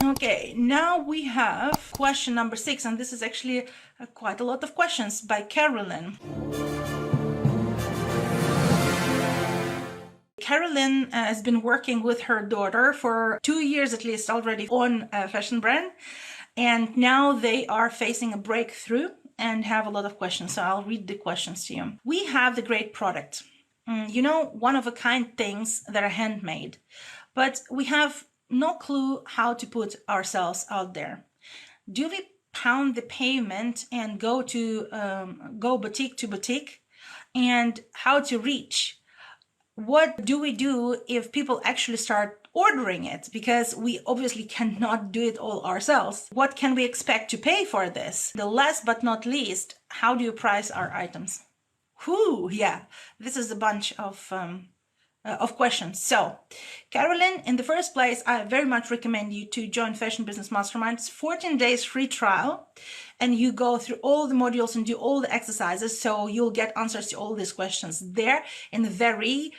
Okay, now we have question number 6, and this is actually quite a lot of questions by Carolyn. Carolyn has been working with her daughter for 2 years at least already on a fashion brand, and now they are facing a breakthrough and have a lot of questions. So I'll read the questions to you. We have the great product, one-of-a-kind things that are handmade, but we have no clue how to put ourselves out there. Do we pound the pavement and go boutique to boutique? And how to reach? What do we do if people actually start ordering it? Because we obviously cannot do it all ourselves. What can we expect to pay for this? The last but not least, how do you price our items? Yeah, this is a bunch of questions. So, Carolyn, in the first place, I very much recommend you to join Fashion Business Mastermind. It's 14 days free trial, and you go through all the modules and do all the exercises, so you'll get answers to all these questions there in a very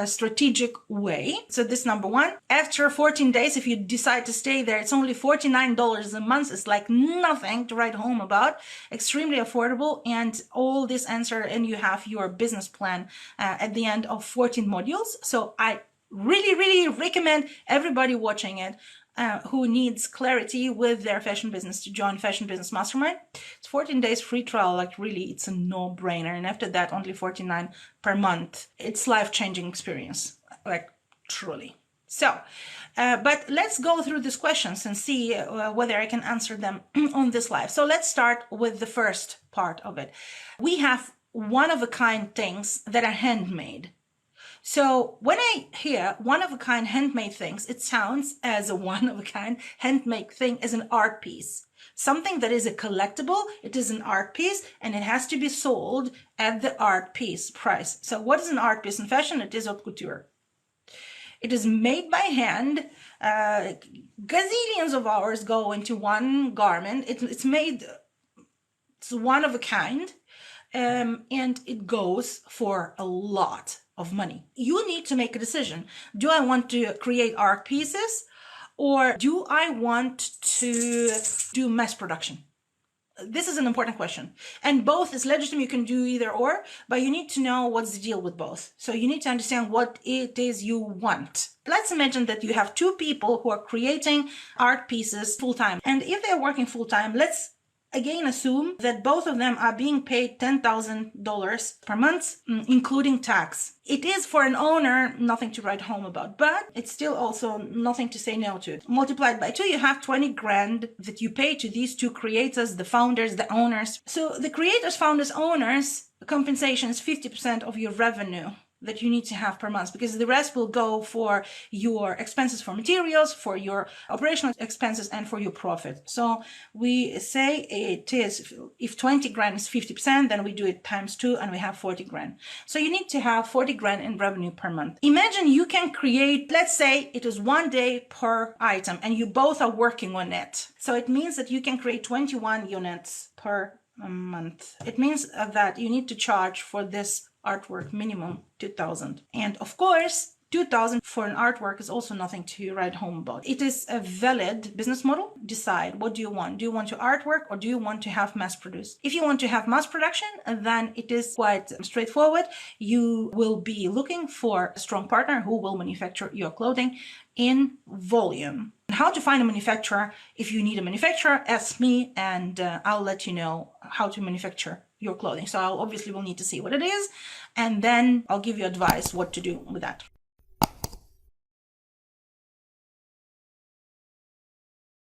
strategic way. So this is number one. After 14 days, if you decide to stay there, it's only $49 a month. It's like nothing to write home about. Extremely affordable, and all this answer, and you have your business plan at the end of 14 modules. So I really recommend everybody watching it who needs clarity with their fashion business to join Fashion Business Mastermind. It's 14 days free trial, like really, it's a no-brainer. And after that, only $49 per month. It's life-changing experience, like truly. So, but let's go through these questions and see whether I can answer them on this live. So let's start with the first part of it. We have one-of-a-kind things that are handmade. So when I hear one-of-a-kind handmade things, it sounds as a one-of-a-kind handmade thing as an art piece. Something that is a collectible, it is an art piece, and it has to be sold at the art piece price. So what is an art piece in fashion? It is haute couture. It is made by hand. Gazillions of hours go into one garment. It's made, it's one of a kind, and it goes for a lot of money. You need to make a decision. Do I want to create art pieces, or do I want to do mass production? This is an important question, and both is legitimate. You can do either or, but you need to know what's the deal with both. So you need to understand what it is you want. Let's imagine that you have two people who are creating art pieces full-time, and if they're working full-time, let's again assume that both of them are being paid $10,000 per month, including tax. It is, for an owner, nothing to write home about, but it's still also nothing to say no to. Multiplied by 2, you have 20 grand that you pay to these two creators, the founders, the owners. So the creators, founders, owners, compensation is 50% of your revenue that you need to have per month, because the rest will go for your expenses for materials, for your operational expenses, and for your profit. So we say it is, if 20 grand is 50%, then we do it times 2 and we have 40 grand. So you need to have 40 grand in revenue per month. Imagine you can create, let's say it is 1 day per item and you both are working on it. So it means that you can create 21 units per month. It means that you need to charge for this artwork minimum $2,000. And of course, $2,000 for an artwork is also nothing to write home about. It is a valid business model. Decide, what do you want? Do you want to artwork, or do you want to have mass produced? If you want to have mass production, then it is quite straightforward. You will be looking for a strong partner who will manufacture your clothing in volume. How to find a manufacturer? If you need a manufacturer, ask me, and I'll let you know how to manufacture your clothing. So I'll obviously will need to see what it is, and then I'll give you advice what to do with that.